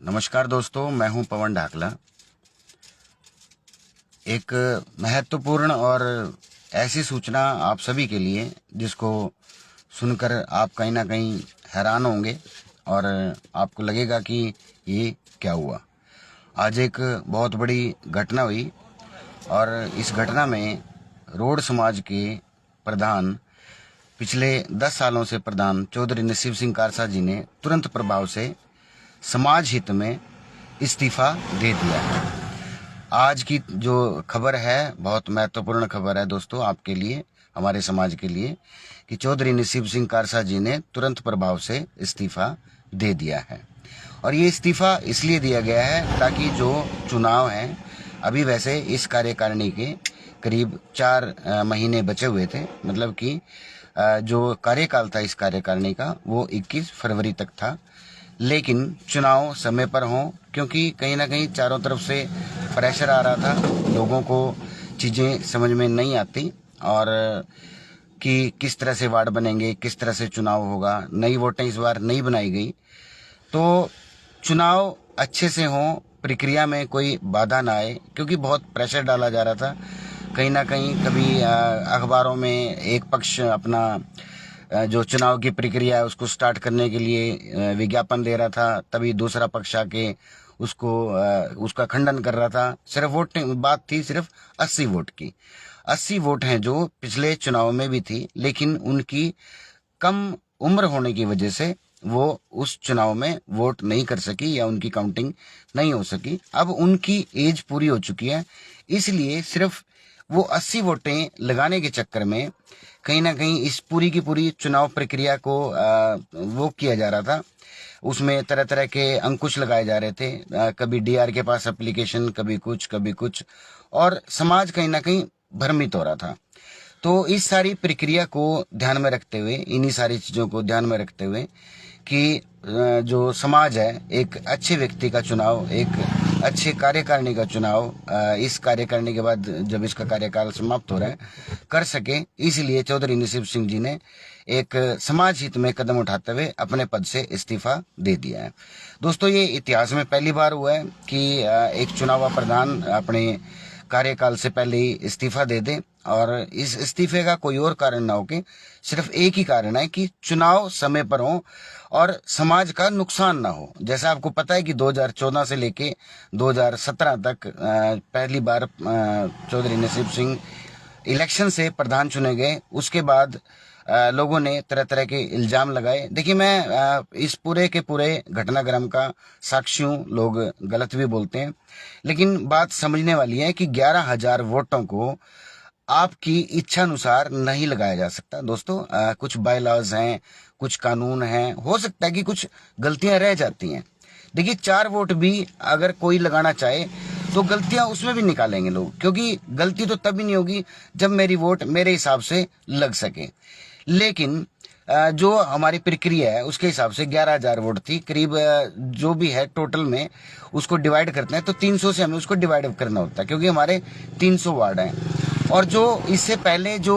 नमस्कार दोस्तों, मैं हूं पवन ढाकला। एक महत्वपूर्ण और ऐसी सूचना आप सभी के लिए जिसको सुनकर आप कहीं ना कहीं हैरान होंगे और आपको लगेगा कि ये क्या हुआ। आज एक बहुत बड़ी घटना हुई और इस घटना में रोड समाज के प्रधान, पिछले 10 सालों से प्रधान चौधरी नसीब सिंह कारसा जी ने तुरंत प्रभाव से समाज हित में इस्तीफा दे दिया है। आज की जो खबर है बहुत महत्वपूर्ण खबर है दोस्तों, आपके लिए, हमारे समाज के लिए, कि चौधरी नसीब सिंह कारसा जी ने तुरंत प्रभाव से इस्तीफा दे दिया है। और ये इस्तीफा इसलिए दिया गया है ताकि जो चुनाव हैं, अभी वैसे इस कार्यकारिणी के करीब 4 महीने बचे हुए थे, मतलब कि जो कार्यकाल था इस कार्यकारिणी का वो 21 फरवरी तक था, लेकिन चुनाव समय पर हों, क्योंकि कहीं ना कहीं चारों तरफ से प्रेशर आ रहा था, लोगों को चीज़ें समझ में नहीं आती और कि किस तरह से वार्ड बनेंगे, किस तरह से चुनाव होगा। नई वोटें इस बार नहीं बनाई गई तो चुनाव अच्छे से हों, प्रक्रिया में कोई बाधा ना आए, क्योंकि बहुत प्रेशर डाला जा रहा था। कहीं ना कहीं कभी अखबारों में एक पक्ष अपना जो चुनाव की प्रक्रिया है उसको स्टार्ट करने के लिए विज्ञापन दे रहा था, तभी दूसरा पक्ष आके उसका खंडन कर रहा था। सिर्फ वोट बात थी सिर्फ 80 वोट की। 80 वोट हैं जो पिछले चुनाव में भी थी, लेकिन उनकी कम उम्र होने की वजह से वो उस चुनाव में वोट नहीं कर सकी या उनकी काउंटिंग नहीं हो सकी। अब उनकी एज पूरी हो चुकी है, इसलिए सिर्फ वो 80 वोटें लगाने के चक्कर में कहीं ना कहीं इस पूरी की पूरी चुनाव प्रक्रिया को वो किया जा रहा था। उसमें तरह तरह के अंकुश लगाए जा रहे थे, कभी डीआर के पास एप्लीकेशन, कभी कुछ, और समाज कहीं ना कहीं भ्रमित हो रहा था। तो इस सारी प्रक्रिया को ध्यान में रखते हुए, इन्हीं सारी चीज़ों को ध्यान में रखते हुए कि जो समाज है, एक अच्छे व्यक्ति का चुनाव, एक अच्छे कार्यकारिणी का चुनाव इस कार्यकारिणी के बाद जब इसका कार्यकाल समाप्त हो रहा है कर सके, इसलिए चौधरी नसीब सिंह जी ने एक समाज हित में कदम उठाते हुए अपने पद से इस्तीफा दे दिया है। दोस्तों, ये इतिहास में पहली बार हुआ है कि एक चुनावा प्रधान अपने कार्यकाल से पहले ही इस्तीफा दे दे, और इस इस्तीफे का कोई और कारण ना हो कि सिर्फ एक ही कारण है कि चुनाव समय पर हो और समाज का नुकसान ना हो। जैसा आपको पता है कि 2014 से लेके 2017 तक पहली बार चौधरी नसीब सिंह इलेक्शन से प्रधान चुने गए। उसके बाद लोगों ने तरह तरह के इल्जाम लगाए। देखिए, मैं इस पूरे के पूरे घटनाक्रम का साक्षी हूँ, लोग गलत भी बोलते हैं, लेकिन बात समझने वाली है कि 11,000 वोटों को आपकी इच्छा अनुसार नहीं लगाया जा सकता। दोस्तों, कुछ बाय लॉज हैं, कुछ कानून हैं, हो सकता है कि कुछ गलतियां रह जाती हैं। देखिए, 4 वोट भी अगर कोई लगाना चाहे तो गलतियां उसमें भी निकालेंगे लोग, क्योंकि गलती तो तभी नहीं होगी जब मेरी वोट मेरे हिसाब से लग सके। लेकिन जो हमारी प्रक्रिया है उसके हिसाब से 11,000 वोट थी करीब, जो भी है टोटल में उसको डिवाइड करते हैं तो 300 से हमें उसको डिवाइड करना होता है, क्योंकि हमारे 300 वार्ड हैं। और जो इससे पहले जो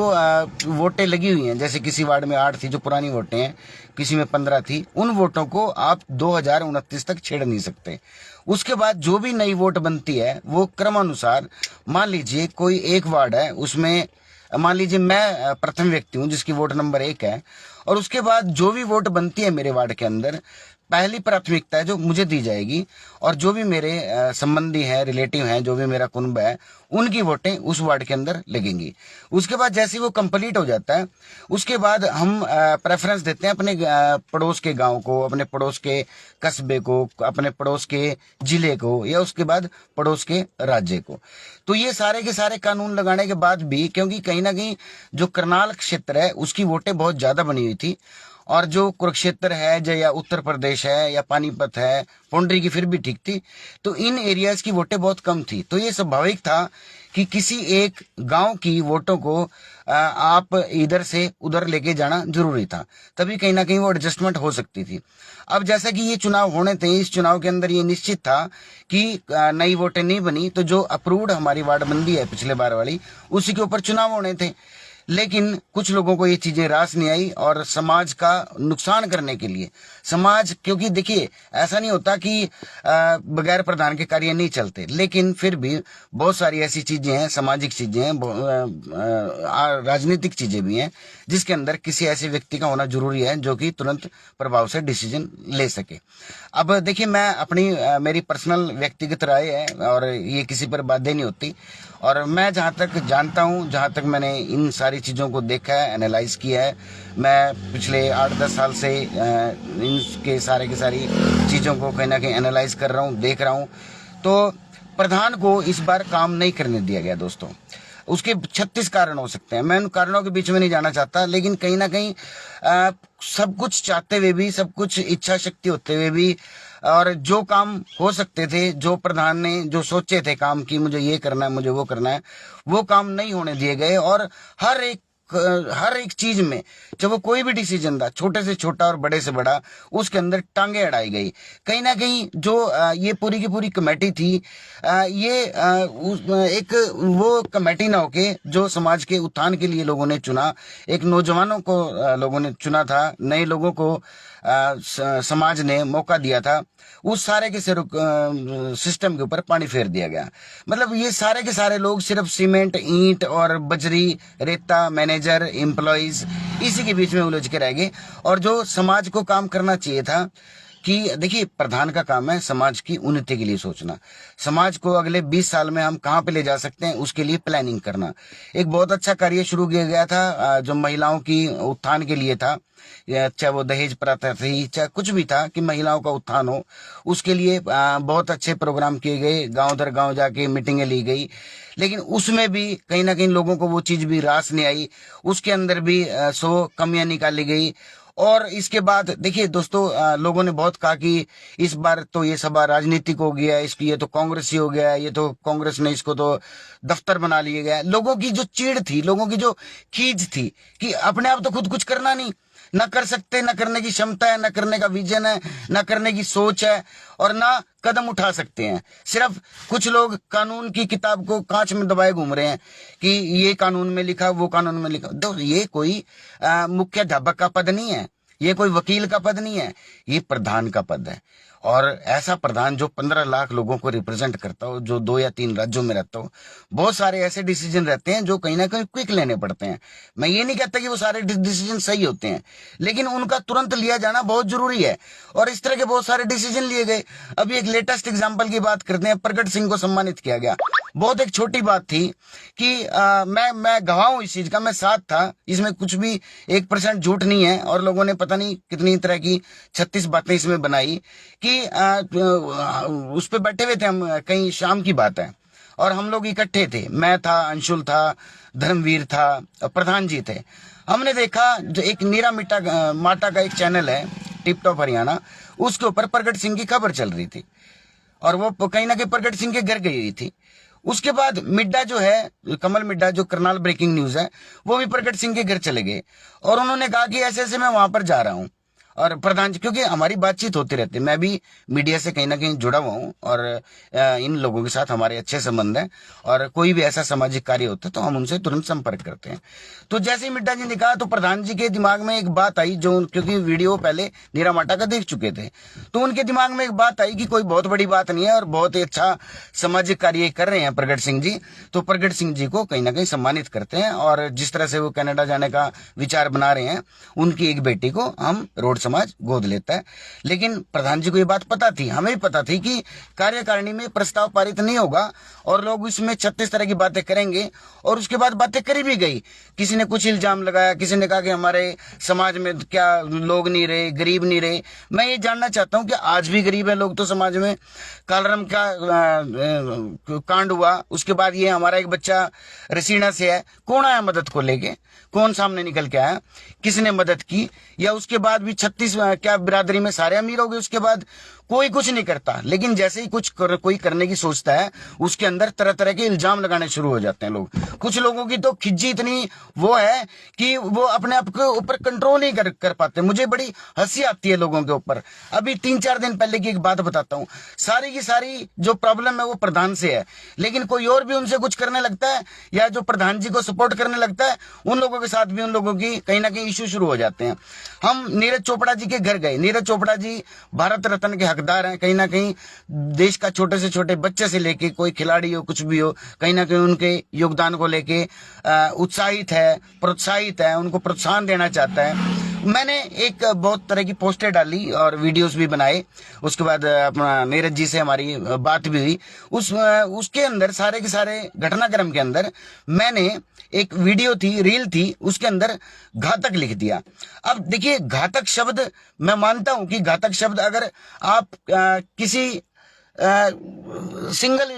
वोटें लगी हुई हैं, जैसे किसी वार्ड में 8 थी जो पुरानी वोटें हैं, किसी में 15 थी, उन वोटों को आप 2029 तक छेड़ नहीं सकते। उसके बाद जो भी नई वोट बनती है वो क्रमानुसार, मान लीजिए कोई एक वार्ड है, उसमें मान लीजिए मैं प्रथम व्यक्ति हूं जिसकी वोट नंबर 1 है, और उसके बाद जो भी वोट बनती है मेरे वार्ड के अंदर, पहली प्राथमिकता है जो मुझे दी जाएगी, और जो भी मेरे संबंधी हैं, रिलेटिव हैं, जो भी मेरा कुनबा है, उनकी वोटें उस वार्ड के अंदर लगेंगी। उसके बाद जैसे वो कंप्लीट हो जाता है, उसके बाद हम प्रेफरेंस देते हैं अपने पड़ोस के गांव को, अपने पड़ोस के कस्बे को, अपने पड़ोस के जिले को, या उसके बाद पड़ोस के राज्य को। तो ये सारे के सारे कानून लगाने के बाद भी, क्योंकि कहीं ना कहीं जो करनाल क्षेत्र है उसकी वोटें बहुत ज्यादा बनी हुई थी, और जो कुरुक्षेत्र है या उत्तर प्रदेश है या पानीपत है, पौंडरी की फिर भी ठीक थी, तो इन एरियाज की वोटें बहुत कम थी। तो ये स्वाभाविक था कि किसी एक गांव की वोटों को आप इधर से उधर लेके जाना जरूरी था, तभी कहीं ना कहीं वो एडजस्टमेंट हो सकती थी। अब जैसा कि ये चुनाव होने थे, इस चुनाव के अंदर ये निश्चित था कि नई वोटें नहीं बनी, तो जो अप्रूव्ड हमारी वार्ड बंदी है पिछले बार वाली, उसी के ऊपर चुनाव होने थे। लेकिन कुछ लोगों को ये चीजें रास नहीं आई और समाज का नुकसान करने के लिए समाज, क्योंकि देखिए ऐसा नहीं होता कि बगैर प्रधान के कार्य नहीं चलते, लेकिन फिर भी बहुत सारी ऐसी चीजें हैं, सामाजिक चीजें हैं, राजनीतिक चीजें भी हैं, जिसके अंदर किसी ऐसे व्यक्ति का होना जरूरी है जो कि तुरंत प्रभाव से डिसीजन ले सके। अब देखिए मैं अपनी मेरी पर्सनल व्यक्तिगत राय है और ये किसी पर बाध्य नहीं होती, और मैं जहाँ तक जानता हूँ, जहाँ तक मैंने इन सारी चीज़ों को देखा है, एनालाइज किया है, मैं पिछले 8-10 साल से इनके सारे की सारी चीज़ों को कहीं ना कहीं एनालाइज कर रहा हूँ, देख रहा हूँ। तो प्रधान को इस बार काम नहीं करने दिया गया दोस्तों। उसके 36 कारण हो सकते हैं, मैं उन कारणों के बीच में नहीं जाना चाहता, लेकिन कहीं ना कहीं सब कुछ चाहते हुए भी, सब कुछ इच्छा शक्ति होते हुए भी, और जो काम हो सकते थे, जो प्रधान ने जो सोचे थे काम की मुझे ये करना है, मुझे वो करना है, वो काम नहीं होने दिए गए। और हर एक चीज में, जब वो कोई भी डिसीजन था, छोटे से छोटा और बड़े से बड़ा, उसके अंदर टांगे अड़ाई गई। कहीं ना कहीं जो ये पूरी की पूरी कमेटी थी, ये एक वो कमेटी ना होके जो समाज के उत्थान के लिए लोगों ने चुना, एक नौजवानों को लोगों ने चुना था, नए लोगों को समाज ने मौका दिया था, उस सारे के सिस्टम के ऊपर पानी फेर दिया गया। मतलब ये सारे के सारे लोग सिर्फ सीमेंट, ईंट और बजरी, रेता, मैनेजर, एम्प्लॉइज, इसी के बीच में उलझ के रह गए। और जो समाज को काम करना चाहिए था कि देखिए प्रधान का काम है समाज की उन्नति के लिए सोचना, समाज को अगले 20 साल में हम कहाँ पे ले जा सकते हैं उसके लिए प्लानिंग करना। एक बहुत अच्छा कार्य शुरू किया गया था जो महिलाओं की उत्थान के लिए था, चाहे वो दहेज प्रथा थी, चाहे कुछ भी था, कि महिलाओं का उत्थान हो, उसके लिए बहुत अच्छे प्रोग्राम किए गए, गांव दर गांव जाके मीटिंगें ली गई। लेकिन उसमें भी कहीं ना कहीं लोगों को वो चीज भी रास नहीं आई, उसके अंदर भी 100 कमियां निकाली गई। और इसके बाद देखिए दोस्तों, लोगों ने बहुत कहा कि इस बार तो ये सभा राजनीतिक हो गया, इसकी ये तो कांग्रेसी हो गया, ये तो कांग्रेस ने इसको तो दफ्तर बना लिया गया। लोगों की जो चिढ़ थी, लोगों की जो खींच थी कि अपने आप तो खुद कुछ करना नहीं, ना कर सकते, ना करने की क्षमता है, ना करने का विजन है, ना करने की सोच है, और ना कदम उठा सकते हैं। सिर्फ कुछ लोग कानून की किताब को कांच में दबाए घूम रहे हैं कि ये कानून में लिखा, वो कानून में लिखा। तो ये कोई मुख्याध्यापक का पद नहीं है, ये कोई वकील का पद नहीं है, ये प्रधान का पद है। और ऐसा प्रधान जो 15 लाख लोगों को रिप्रेजेंट करता हो, जो 2 या 3 राज्यों में रहता हो, बहुत सारे ऐसे डिसीजन रहते हैं जो कहीं ना कहीं क्विक लेने पड़ते हैं। मैं ये नहीं कहता कि वो सारे डिसीजन सही होते हैं, लेकिन उनका तुरंत लिया जाना बहुत जरूरी है। और इस तरह के बहुत सारे डिसीजन लिए गए। अभी एक लेटेस्ट एग्जाम्पल की बात करते हैं, प्रगट सिंह को सम्मानित किया गया। बहुत एक छोटी बात थी कि मैं गवाह हूं इस चीज का, मैं साथ था, इसमें कुछ भी 1% झूठ नहीं है। और लोगों ने पता नहीं कितनी तरह की 36 बातें इसमें बनाई कि उस पे बैठे हुए थे हम, कहीं शाम की बात है, और हम लोग इकट्ठे थे, मैं था, अंशुल था, धर्मवीर था, प्रधान जी थे। हमने देखा जो एक नीरा मिट्टा माटा का एक चैनल है, टिप टॉप हरियाणा, उसके ऊपर प्रगट सिंह की खबर चल रही थी, और वो कहीं ना कहीं प्रगट सिंह के घर गई हुई थी। उसके बाद मिड्डा जो है, कमल मिड्डा, जो करनाल ब्रेकिंग न्यूज है, वो भी प्रगट सिंह के घर चले गए, और उन्होंने कहा कि ऐसे ऐसे मैं वहां पर जा रहा हूं। और प्रधान जी, क्योंकि हमारी बातचीत होती रहती है, मैं भी मीडिया से कहीं ना कहीं जुड़ा हुआ हूँ, और इन लोगों के साथ हमारे अच्छे संबंध हैं, और कोई भी ऐसा सामाजिक कार्य होता है तो हम उनसे तुरंत संपर्क करते हैं। तो जैसे ही मिड्डा जी ने कहा, तो प्रधान जी के दिमाग में एक बात आई, जो क्योंकि वीडियो पहले नीरा माटा का देख चुके थे, तो उनके दिमाग में एक बात आई कि कोई बहुत बड़ी बात नहीं है और बहुत ही अच्छा सामाजिक कार्य कर रहे हैं प्रगट सिंह जी, तो प्रगट सिंह जी को कहीं ना कहीं सम्मानित करते हैं। और जिस तरह से वो कनाडा जाने का विचार बना रहे हैं, उनकी एक बेटी को हम रोड समाज गोद लेता है। लेकिन प्रधान जी को ये बात पता थी, हमें भी पता थी कि कार्यकारिणी में प्रस्ताव पारित नहीं होगा, और लोग इसमें 36 तरह की बातें करेंगे। और उसके बाद बातें करी भी गई, किसी ने कुछ इल्जाम लगाया, किसी ने कहा कि हमारे समाज में क्या लोग नहीं रहे, गरीब नहीं रहे। मैं ये जानना चाहता हूं कि आज भी गरीब है लोग तो समाज में। कालरम का कांड हुआ, उसके बाद ये हमारा एक बच्चा रसीना से है, कौन आया मदद को लेके, कौन सामने निकल के आया, किसने मदद की? या उसके बाद भी 36 क्या बिरादरी में सारे अमीर हो गए उसके बाद? कोई कुछ नहीं करता, लेकिन जैसे ही कोई करने की सोचता है, उसके अंदर तरह तरह के इल्जाम लगाने शुरू हो जाते हैं लोग। कुछ लोगों की तो खिज्जी इतनी वो है कि वो अपने आप के ऊपर कंट्रोल नहीं कर पाते। मुझे बड़ी हंसी आती है लोगों के ऊपर। अभी 3-4 दिन पहले की एक बात बताता हूँ। सारी की सारी जो प्रॉब्लम है वो प्रधान से है, लेकिन कोई और भी उनसे कुछ करने लगता है या जो प्रधान जी को सपोर्ट करने लगता है, उन लोगों के साथ भी उन लोगों की कहीं ना कहीं इश्यू शुरू हो जाते हैं। हम नीरज चोपड़ा जी के घर गए। नीरज चोपड़ा जी भारत रत्न के हकदार हैं। कहीं ना कहीं देश का छोटे से छोटे बच्चे से लेके कोई खिलाड़ी हो, कुछ भी हो, कहीं ना कहीं उनके योगदान को लेके उत्साहित है, प्रोत्साहित है, उनको प्रोत्साहन देना चाहता है। मैंने एक बहुत तरह की पोस्टें डाली और वीडियोस भी बनाए। उसके बाद अपना नीरज जी से हमारी बात भी हुई। उसके अंदर सारे के सारे घटनाक्रम के अंदर मैंने एक वीडियो थी, रील थी, उसके अंदर घातक लिख दिया। अब देखिए, घातक शब्द मैं मानता हूं कि घातक शब्द अगर आप किसी सिंगल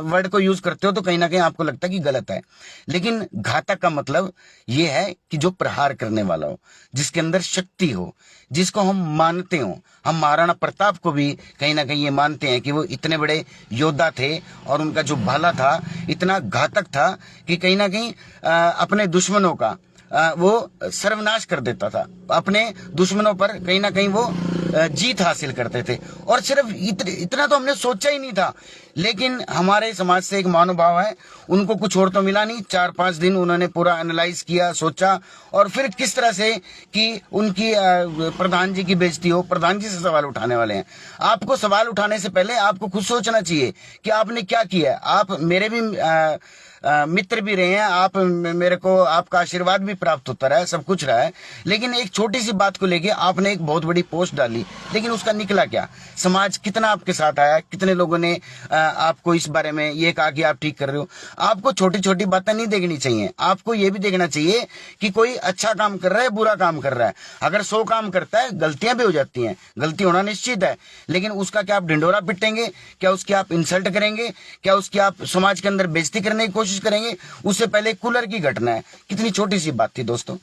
वर्ड को यूज करते हो तो कहीं ना कहीं आपको लगता है कि गलत है, लेकिन घातक का मतलब यह है कि जो प्रहार करने वाला हो, जिसके अंदर शक्ति हो, जिसको हम मानते हो। हम महाराणा प्रताप को भी कहीं ना कहीं ये मानते हैं कि वो इतने बड़े योद्धा थे और उनका जो भाला था इतना घातक था कि कहीं ना कहीं अपने दुश्मनों का वो सर्वनाश कर देता था। अपने दुश्मनों पर कहीं ना कहीं वो जीत हासिल करते थे। और सिर्फ इतना तो हमने सोचा ही नहीं था, लेकिन हमारे समाज से एक महानुभाव है, उनको कुछ और तो मिला नहीं। 4-5 दिन उन्होंने पूरा एनालाइज किया, सोचा, और फिर किस तरह से कि उनकी प्रधान जी की बेइज्जती हो। प्रधान जी से सवाल उठाने वाले हैं। आपको सवाल उठाने से पहले आपको खुद सोचना चाहिए कि आपने क्या किया है। आप मेरे भी मित्र भी रहे हैं, आप मेरे को आपका आशीर्वाद भी प्राप्त होता रहा है, सब कुछ रहा है, लेकिन एक छोटी सी बात को लेके आपने एक बहुत बड़ी पोस्ट डाली, लेकिन उसका निकला क्या? समाज कितना आपके साथ आया? कितने लोगों ने आपको इस बारे में ये कहा कि आप ठीक कर रहे हो? आपको छोटी छोटी बातें नहीं देखनी चाहिए, आपको ये भी देखना चाहिए कि कोई अच्छा काम कर रहा है, बुरा काम कर रहा है। अगर 100 काम करता है, गलतियां भी हो जाती हैं, गलती होना निश्चित है, लेकिन उसका क्या आप ढिंडोरा पिटेंगे? क्या उसकी आप इंसल्ट करेंगे? क्या उसकी आप समाज के अंदर बेइज्जती करने की कोशिश करेंगे? उससे पहले कूलर की घटना है, कितनी छोटी सी बात थी दोस्तों।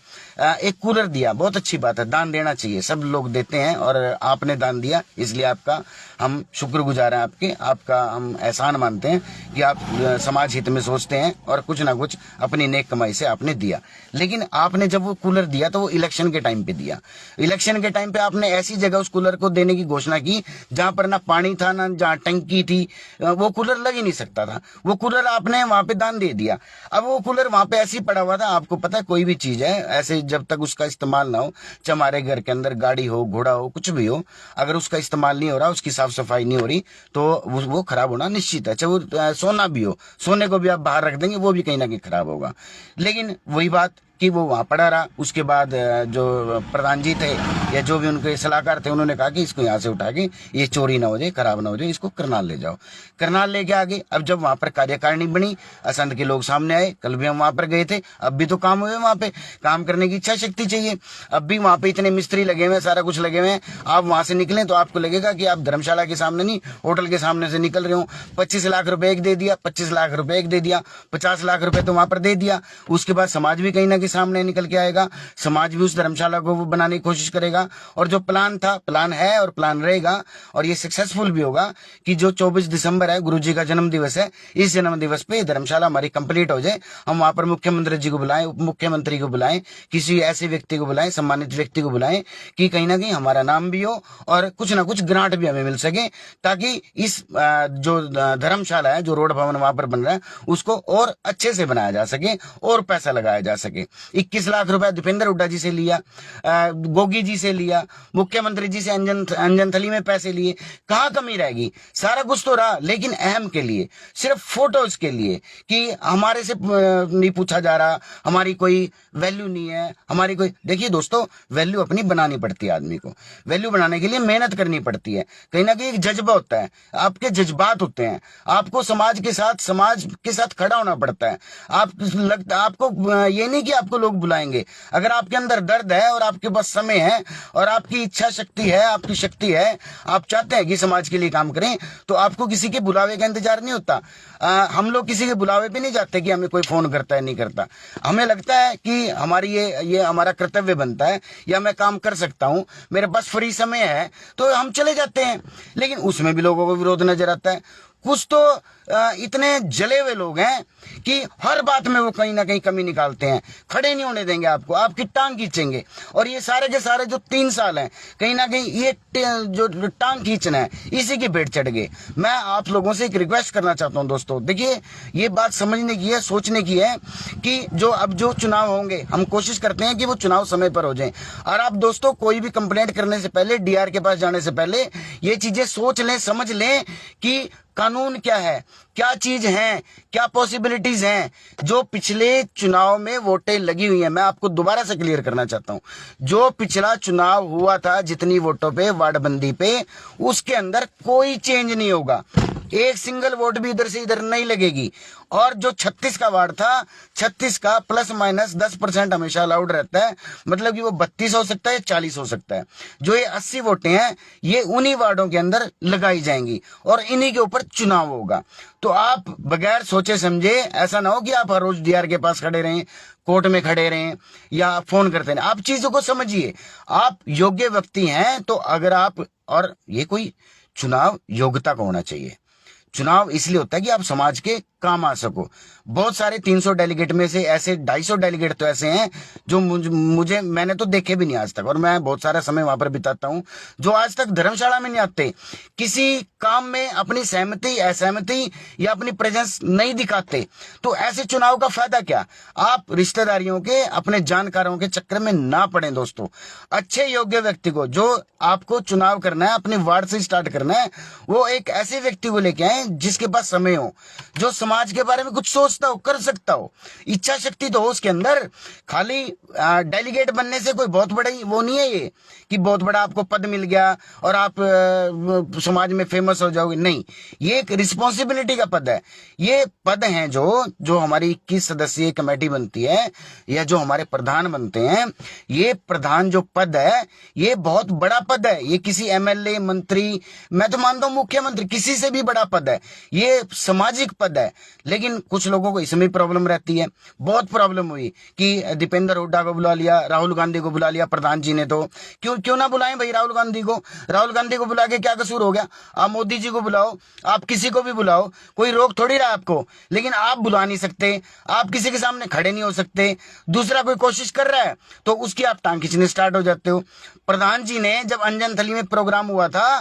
एक कूलर दिया, बहुत अच्छी बात है, दान देना चाहिए, सब लोग देते हैं, और आपने दान दिया, इसलिए आपका हम शुक्रगुजार हैं, आपका हम एहसान मानते हैं कि आप समाज हित में सोचते हैं और कुछ ना कुछ अपनी नेक कमाई से आपने दिया। लेकिन आपने जब वो कूलर दिया तो वो इलेक्शन के टाइम पे दिया। इलेक्शन के टाइम पे आपने ऐसी जगह उस कूलर को देने की घोषणा की जहां पर ना पानी था, ना जहां टंकी थी, वो कूलर लग ही नहीं सकता था। वो कूलर आपने वहां पे दान दे दिया। अब वो कूलर वहां पे ऐसे ही पड़ा हुआ था। आपको पता है, कोई भी चीज है ऐसे, जब तक उसका इस्तेमाल ना हो, चाहे हमारे घर के अंदर गाड़ी हो, घोड़ा हो, कुछ भी हो, अगर उसका इस्तेमाल नहीं हो रहा, उसकी साफ सफाई नहीं हो रही, तो वो खराब होना निश्चित है। चाहे वो सोना भी हो, सोने को भी आप बाहर रख देंगे, वो भी कहीं ना कहीं खराब होगा। लेकिन वही बात कि वो वहां पड़ा रहा। उसके बाद जो प्रधान जी थे या जो भी उनके सलाहकार थे, उन्होंने कहा कि इसको यहाँ से उठा के, ये चोरी ना हो जाए, खराब ना हो जाए, इसको करनाल ले जाओ। करनाल लेके आ गए। अब जब वहां पर कार्यकारिणी बनी, असंध के लोग सामने आए। कल भी हम वहां पर गए थे, अब भी तो काम हुए वहां पे। काम करने की इच्छा शक्ति चाहिए। अब भी वहां पे इतने मिस्त्री लगे हुए हैं, सारा कुछ लगे हुए हैं। आप वहां से निकलें तो आपको लगेगा कि आप धर्मशाला के सामने नहीं, होटल के सामने से निकल रहे हो। 25 लाख रुपए एक दे दिया, 25 लाख रुपए एक दे दिया, 50 लाख रुपए तो वहां पर दे दिया। उसके बाद समाज भी कहीं ना कहीं सामने निकल के आएगा। समाज भी उस धर्मशाला को बनाने की कोशिश करेगा। और जो प्लान था, प्लान है और प्लान रहेगा, और ये सक्सेसफुल भी होगा कि जो 24 दिसंबर है, गुरुजी का जन्म दिवस है, इस जन्म दिवस पे धर्मशाला हमारी कंप्लीट हो जाए। हम वहां पर मुख्यमंत्री जी को बुलाएं, उप मुख्यमंत्री को बुलाएं, किसी ऐसे व्यक्ति को बुलाएं, सम्मानित व्यक्ति को बुलाएं कि कहीं ना कहीं हमारा नाम भी हो और कुछ ना कुछ ग्रांट भी हमें मिल सके, ताकि इस जो धर्मशाला है, जो रोड भवन वहां पर बन रहा है, उसको और अच्छे से बनाया जा सके और पैसा लगाया जा सके। 21 लाख रुपए दीपेंद्र हुड्डा जी से लिया, गोगी जी से लिया, मुख्यमंत्री जी से अंजन थली में पैसे लिए। कहां कमी रहेगी? सारा कुछ तो रहा, लेकिन अहम के लिए, सिर्फ फोटोज के लिए, कि हमारे से नहीं पूछा जा रहा, हमारी कोई वैल्यू नहीं है, हमारी कोई। देखिए दोस्तों, वैल्यू अपनी बनानी पड़ती है। आदमी को वैल्यू बनाने के लिए मेहनत करनी पड़ती है। कहीं ना कहीं एक जज्बा होता है, आपके जज्बात होते हैं, आपको समाज के साथ खड़ा होना पड़ता है। आपको ये नहीं कि आप आपको लोग बुलाएंगे। अगर आपके अंदर दर्द है और आपके पास समय है और आपकी इच्छा शक्ति है, आपकी शक्ति है, आप चाहते हैं कि समाज के लिए काम करें, तो आपको किसी के बुलावे का इंतजार नहीं होता। हम लोग किसी के बुलावे पे नहीं जाते कि हमें कोई फोन करता है नहीं करता। हमें लगता है कि हमारी ये हमारा कर्तव्य बनता है या मैं काम कर सकता हूं, मेरे पास फ्री समय है, तो हम चले जाते हैं। लेकिन उसमें भी लोगों को विरोध नजर आता है। कुछ तो इतने जले हुए लोग हैं कि हर बात में वो कहीं ना कहीं कमी निकालते हैं, खड़े नहीं होने देंगे आपको, आपकी टांग खींचेंगे। और ये सारे के सारे जो 3 साल हैं, कहीं ना कहीं ये जो टांग खींचना है, इसी की भेंट चढ़ गए। मैं आप लोगों से एक रिक्वेस्ट करना चाहता हूं दोस्तों, देखिए ये बात समझने की है, सोचने की है कि जो चुनाव होंगे, हम कोशिश करते हैं कि वो चुनाव समय पर हो जाए। और आप दोस्तों कोई भी कंप्लेंट करने से पहले, डीआर के पास जाने से पहले ये चीजें सोच लें, समझ लें कि कानून क्या है, क्या चीज है, क्या पॉसिबिलिटीज हैं। जो पिछले चुनाव में वोटें लगी हुई हैं, मैं आपको दोबारा से क्लियर करना चाहता हूं, जो पिछला चुनाव हुआ था जितनी वोटों पे, वार्डबंदी पे, उसके अंदर कोई चेंज नहीं होगा। एक सिंगल वोट भी इधर से इधर नहीं लगेगी। और जो 36 का वार्ड था, 36 का प्लस माइनस 10% हमेशा अलाउड रहता है, मतलब कि वो 32 हो सकता है, 40 हो सकता है। जो ये 80 वोटें हैं, ये उन्हीं वार्डों के अंदर लगाई जाएंगी और इन्हीं के ऊपर चुनाव होगा। तो आप बगैर सोचे समझे, ऐसा ना हो कि आप हर रोज डीआर के पास खड़े रहें, कोर्ट में खड़े रहें या फोन करते रहें। आप चीजों को समझिए, आप योग्य व्यक्ति हैं तो अगर आप, और ये कोई चुनाव योग्यता का होना चाहिए। चुनाव इसलिए होता है कि आप समाज के काम आ सको। बहुत सारे 300 डेलीगेट में से ऐसे 250 डेलीगेट तो ऐसे हैं जो मुझे मैंने तो देखे भी नहीं आज तक, और मैं बहुत सारा समय वहां पर बिताता हूं, जो आज तक धर्मशाला में नहीं आते, किसी काम में अपनी सहमति, असहमति या अपनी प्रेजेंस नहीं दिखाते। तो ऐसे चुनाव का फायदा क्या? आप रिश्तेदारियों के, अपने जानकारों के चक्कर में ना पड़े दोस्तों। अच्छे योग्य व्यक्ति को, जो आपको चुनाव करना है, अपने वार्ड से स्टार्ट करना है, वो एक ऐसे व्यक्ति को लेके आए जिसके पास समय हो, जो समाज के बारे में कुछ सोचता हो, कर सकता हो, इच्छा शक्ति तो हो उसके अंदर। खाली डेलीगेट बनने से कोई बहुत बड़ी वो नहीं है ये कि बहुत बड़ा आपको पद मिल गया और आप समाज में फेमस हो जाओगे, नहीं। ये एक रिस्पॉन्सिबिलिटी का पद है। ये पद हैं जो हमारी 21 सदस्यीय कमेटी बनती है या जो हमारे प्रधान बनते हैं, ये प्रधान जो पद है, ये बहुत बड़ा पद है। ये किसी एमएलए, मंत्री, मैं तो मानता हूं मुख्यमंत्री, किसी से भी बड़ा पद है। ये सामाजिक पद है। लेकिन कुछ लोगों को इसमें प्रॉब्लम रहती है। बहुत प्रॉब्लम हुई कि दीपेंद्र हुड्डा को बुला लिया, राहुल गांधी को बुला लिया प्रधान जी ने, तो क्यों ना बुलाएं भाई राहुल गांधी को? राहुल गांधी को बुला के क्या कसूर हो गया? आप मोदी जी को बुलाओ, आप किसी को भी बुलाओ, कोई रोक थोड़ी रहा आपको। लेकिन आप बुला नहीं सकते, आप किसी के सामने खड़े नहीं हो सकते। दूसरा कोई कोशिश कर रहा है तो उसकी आप टांग खींचने स्टार्ट हो जाते हो। प्रधान जी ने जब अंजन थली में प्रोग्राम हुआ था,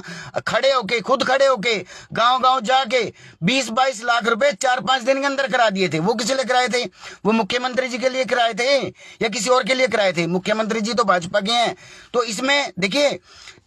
खुद खड़े होके गांव गांव जाके 20-22 लाख रुपए 4-5 दिन के अंदर करा दिए थे। वो किस लिए कराए थे? वो मुख्यमंत्री जी के लिए कराए थे या किसी और के लिए कराए थे? मुख्यमंत्री जी तो भाजपा के हैं। तो इसमें देखिए,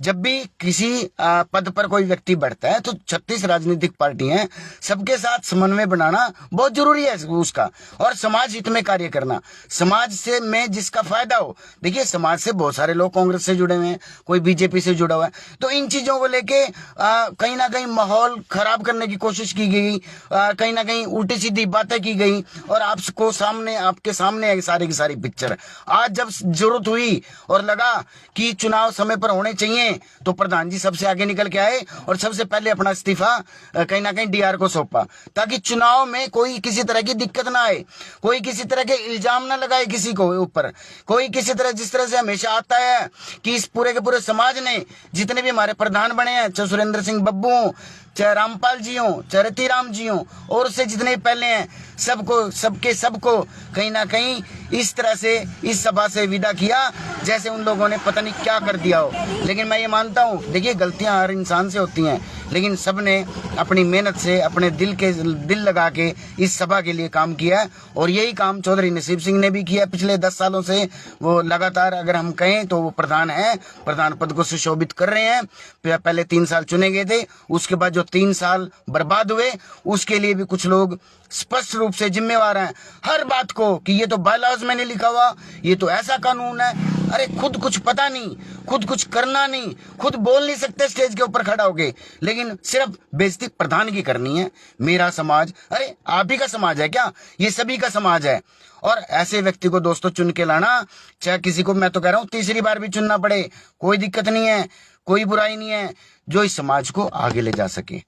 जब भी किसी पद पर कोई व्यक्ति बढ़ता है तो 36 राजनीतिक पार्टी हैं, सबके साथ समन्वय बनाना बहुत जरूरी है उसका, और समाज हित में कार्य करना, समाज से में जिसका फायदा हो। देखिए, समाज से बहुत सारे लोग कांग्रेस से जुड़े हुए हैं, कोई बीजेपी से जुड़ा हुआ है। तो इन चीजों को लेके कहीं ना कहीं माहौल खराब करने की कोशिश की गई, कहीं ना कहीं उल्टी सीधी बातें की गई, और आपके सामने सारी की सारी पिक्चर। आज जब जरूरत हुई और लगा कि चुनाव समय पर होने चाहिए, तो प्रधान जी सबसे आगे निकल के आए और सबसे पहले अपना इस्तीफा कहीं ना कहीं डीआर को सौंपा, ताकि चुनाव में कोई किसी तरह की दिक्कत ना आए, कोई किसी तरह के इल्जाम ना लगाए किसी को ऊपर, कोई किसी तरह, जिस तरह से हमेशा आता है कि इस पूरे के पूरे समाज ने, जितने भी हमारे प्रधान बने हैं, चाहे सुरेंद्र सिंह बब्बू, चाहे रामपाल जी हो, चाहे रतिराम जी हो, और उससे जितने पहले हैं, सबको कहीं ना कहीं इस तरह से इस सभा से विदा किया जैसे उन लोगों ने पता नहीं क्या कर दिया हो। लेकिन मैं ये मानता हूँ, देखिए, गलतियां हर इंसान से होती हैं, लेकिन सबने अपनी मेहनत से, अपने दिल लगा के इस सभा के लिए काम किया है। और यही काम चौधरी नसीब सिंह ने भी किया पिछले 10 सालों से। वो लगातार, अगर हम कहें तो वो प्रधान है, प्रधान पद को सुशोभित कर रहे हैं। पहले 3 साल चुने गए थे, उसके बाद जो 3 साल बर्बाद हुए, उसके लिए भी कुछ लोग स्पष्ट रूप से जिम्मेवार हैं हर बात को कि ये तो बायलॉज में नहीं लिखा हुआ, ये तो ऐसा कानून है। अरे खुद कुछ पता नहीं, खुद कुछ करना नहीं, खुद बोल नहीं सकते स्टेज के ऊपर खड़ा होके, लेकिन सिर्फ बेइज्जती प्रधान की करनी है। मेरा समाज, अरे आप ही का समाज है क्या? ये सभी का समाज है। और ऐसे व्यक्ति को दोस्तों चुन के लाना, चाहे किसी को, मैं तो कह रहा हूं तीसरी बार भी चुनना पड़े, कोई दिक्कत नहीं है, कोई बुराई नहीं है, जो इस समाज को आगे ले जा सके,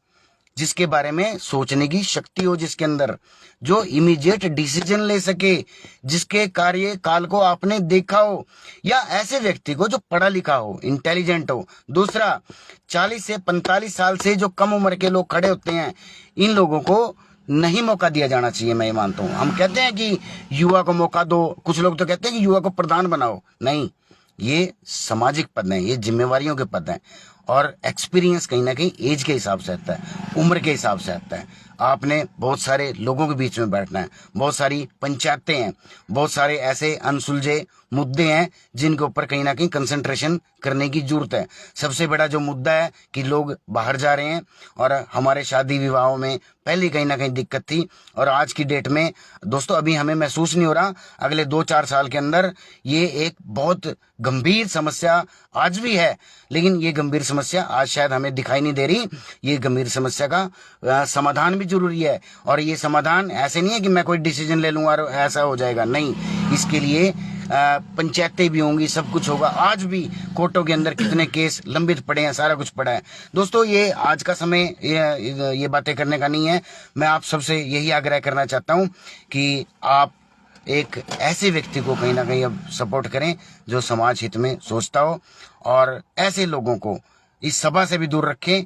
जिसके बारे में सोचने की शक्ति हो जिसके अंदर, जो इमीडिएट डिसीजन ले सके, जिसके कार्यकाल को आपने देखा हो, या ऐसे व्यक्ति को जो पढ़ा लिखा हो, इंटेलिजेंट हो। दूसरा, 40 से 45 साल से जो कम उम्र के लोग खड़े होते हैं, इन लोगों को नहीं मौका दिया जाना चाहिए। मैं ये मानता हूं। हम कहते हैं कि युवा को मौका दो, कुछ लोग तो कहते हैं कि युवा को प्रधान बनाओ। नहीं, ये सामाजिक पद हैं, ये जिम्मेवारियों के पद हैं, और एक्सपीरियंस कहीं ना कहीं एज के हिसाब से आता है, उम्र के हिसाब से आता है। आपने बहुत सारे लोगों के बीच में बैठना है, बहुत सारी पंचायतें हैं, बहुत सारे ऐसे अनसुलझे मुद्दे हैं जिनके ऊपर कहीं ना कहीं कंसंट्रेशन करने की जरूरत है। सबसे बड़ा जो मुद्दा है कि लोग बाहर जा रहे हैं, और हमारे शादी विवाहों में पहले कहीं ना कहीं दिक्कत थी, और आज की डेट में दोस्तों अभी हमें महसूस नहीं हो रहा, अगले 2-4 साल के अंदर ये एक बहुत गंभीर समस्या आज भी है, लेकिन ये गंभीर समस्या आज शायद हमें दिखाई नहीं दे रही। ये गंभीर समस्या का समाधान भी जरूरी है, और ये समाधान ऐसे नहीं है कि मैं कोई डिसीजन ले लूंगा और ऐसा हो जाएगा। नहीं, इसके लिए पंचायतें भी होंगी, सब कुछ होगा। आज भी कोर्टों के अंदर कितने केस लंबित पड़े हैं, सारा कुछ पड़ा है। दोस्तों ये आज का समय ये बातें करने का नहीं है। मैं आप सबसे यही आग्रह करना चाहता हूं कि आप एक ऐसे व्यक्ति को कहीं ना कहीं अब सपोर्ट करें जो समाज हित में सोचता हो, और ऐसे लोगों को इस सभा से भी दूर रखें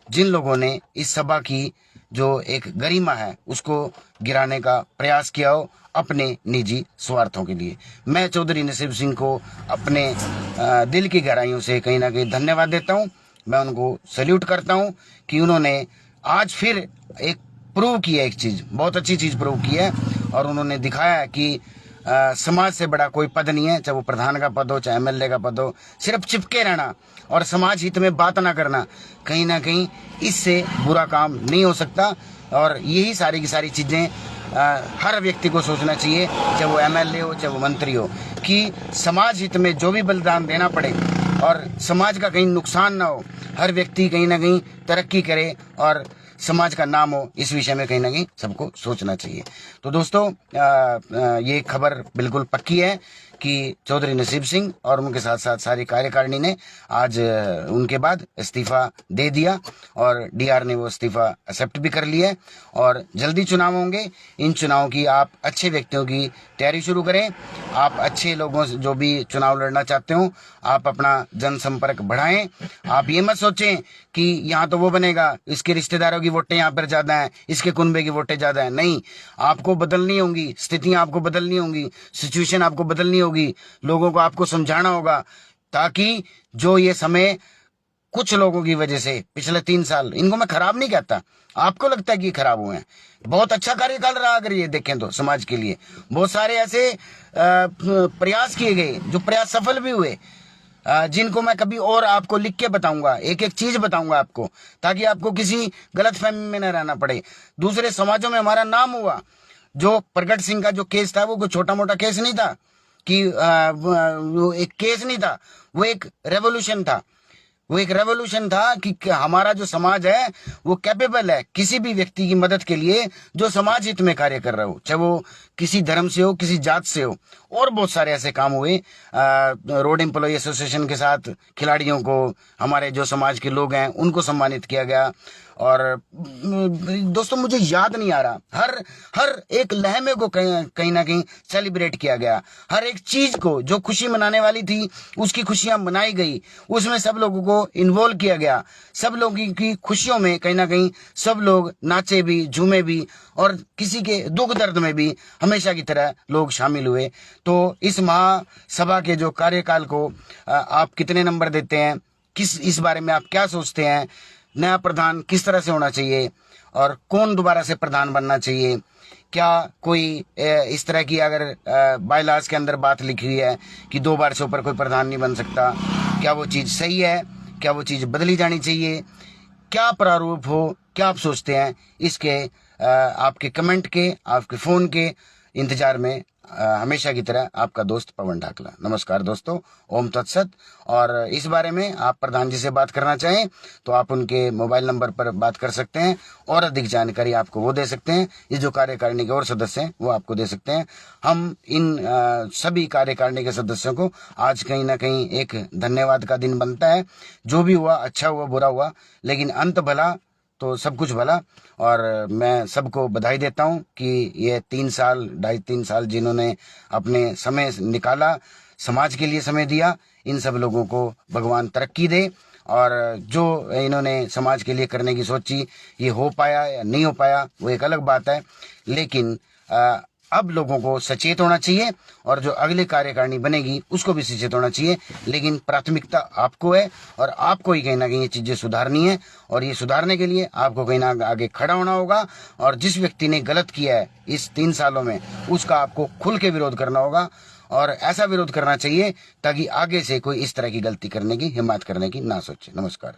जिन लोगों ने इस सभा की जो एक गरिमा है उसको गिराने का प्रयास किया हो अपने निजी स्वार्थों के लिए। मैं चौधरी नसीब सिंह को अपने दिल की गहराइयों से कहीं ना कहीं धन्यवाद देता हूं। मैं उनको सैल्यूट करता हूं कि उन्होंने आज फिर एक प्रूव किया, एक चीज, बहुत अच्छी चीज प्रूव की है, और उन्होंने दिखाया कि समाज से बड़ा कोई पद नहीं है, चाहे वो प्रधान का पद हो, चाहे एमएलए का पद हो। सिर्फ चिपके रहना और समाज हित में बात ना करना, कहीं ना कहीं इससे बुरा काम नहीं हो सकता। और यही सारी की सारी चीजें हर व्यक्ति को सोचना चाहिए, चाहे वो एमएलए हो, चाहे वो मंत्री हो, कि समाज हित में जो भी बलिदान देना पड़े और समाज का कहीं नुकसान ना हो, हर व्यक्ति कहीं ना कहीं तरक्की करे और समाज का नाम हो, इस विषय में कहीं ना कहीं सबको सोचना चाहिए। तो दोस्तों ये खबर बिल्कुल पक्की है कि चौधरी नसीब सिंह और उनके साथ साथ सारी कार्यकारिणी ने आज उनके बाद इस्तीफा दे दिया, और डीआर ने वो इस्तीफा एक्सेप्ट भी कर लिया है, और जल्दी चुनाव होंगे। इन चुनावों की आप अच्छे व्यक्तियों की तैयारी शुरू करें। आप अच्छे लोगों से जो भी चुनाव लड़ना चाहते हो, आप अपना जनसंपर्क बढ़ाएं। आप ये मत सोचें कि यहाँ तो वो बनेगा, इसके रिश्तेदारों की वोटें यहाँ पर ज्यादा हैं, इसके कुनबे की वोटें ज्यादा हैं। नहीं, आपको बदलनी होंगी, स्थितियां आपको बदलनी होंगी, सिचुएशन आपको बदलनी होगी, लोगों को आपको समझाना होगा, ताकि जो ये समय कुछ लोगों की वजह से पिछले 3 साल, इनको मैं खराब नहीं कहता, आपको लगता है कि खराब हुए हैं, बहुत अच्छा कार्यकाल रहा अगर ये देखें तो समाज के लिए। बहुत सारे ऐसे प्रयास किए गए जो प्रयास सफल भी हुए, जिनको मैं कभी और आपको लिख के बताऊंगा, एक एक चीज बताऊंगा आपको, ताकि आपको किसी गलतफहमी में न रहना पड़े। दूसरे समाजों में हमारा नाम हुआ। जो प्रगट सिंह का जो केस था वो कोई छोटा मोटा केस नहीं था, कि वो एक केस नहीं था, वो एक रेवोल्यूशन था। वो एक रेवोल्यूशन था कि हमारा जो समाज है वो कैपेबल है किसी भी व्यक्ति की मदद के लिए जो समाज हित में कार्य कर रहा हो, चाहे वो किसी धर्म से हो, किसी जात से हो। और बहुत सारे ऐसे काम हुए रोड एम्प्लॉय एसोसिएशन के साथ, खिलाड़ियों को, हमारे जो समाज के लोग हैं उनको सम्मानित किया गया। और दोस्तों मुझे याद नहीं आ रहा, हर एक लहमे को कहीं ना कहीं सेलिब्रेट किया गया। हर एक चीज को जो खुशी मनाने वाली थी उसकी खुशियां मनाई गई, उसमें सब लोगों को इन्वॉल्व किया गया। सब लोगों की खुशियों में कहीं ना कहीं सब लोग नाचे भी, झूमे भी, और किसी के दुख दर्द में भी हमेशा की तरह लोग शामिल हुए। तो इस महासभा के जो कार्यकाल को आप कितने नंबर देते हैं, इस बारे में आप क्या सोचते हैं? नया प्रधान किस तरह से होना चाहिए, और कौन दोबारा से प्रधान बनना चाहिए? क्या कोई इस तरह की अगर बायलॉज के अंदर बात लिखी हुई है कि 2 बार से ऊपर कोई प्रधान नहीं बन सकता, क्या वो चीज़ सही है? क्या वो चीज़ बदली जानी चाहिए? क्या प्रारूप हो? क्या आप सोचते हैं? इसके आपके कमेंट के, आपके फोन के इंतजार में हमेशा की तरह आपका दोस्त पवन ढाकला। नमस्कार दोस्तों, ओम तत्सत। और इस बारे में आप प्रधान जी से बात करना चाहें तो आप उनके मोबाइल नंबर पर बात कर सकते हैं और अधिक जानकारी आपको वो दे सकते हैं। ये जो कार्यकारिणी के और सदस्य हैं वो आपको दे सकते हैं। हम इन सभी कार्यकारिणी के सदस्यों को आज कहीं ना कहीं एक धन्यवाद का दिन बनता है। जो भी हुआ, अच्छा हुआ बुरा हुआ, लेकिन अंत भला तो सब कुछ भला। और मैं सबको बधाई देता हूं कि ये 3 साल, 2.5-3 साल जिन्होंने अपने समय निकाला, समाज के लिए समय दिया, इन सब लोगों को भगवान तरक्की दे। और जो इन्होंने समाज के लिए करने की सोची, ये हो पाया या नहीं हो पाया वो एक अलग बात है, लेकिन अब लोगों को सचेत होना चाहिए और जो अगली कार्यकारिणी बनेगी उसको भी सचेत होना चाहिए। लेकिन प्राथमिकता आपको है और आपको ही कहीं ना कहीं ये चीजें सुधारनी है। और ये सुधारने के लिए आपको कहीं ना आगे खड़ा होना होगा और जिस व्यक्ति ने गलत किया है इस 3 सालों में उसका आपको खुल के विरोध करना होगा। और ऐसा विरोध करना चाहिए ताकि आगे से कोई इस तरह की गलती करने की, हिम्मत करने की ना सोचे। नमस्कार।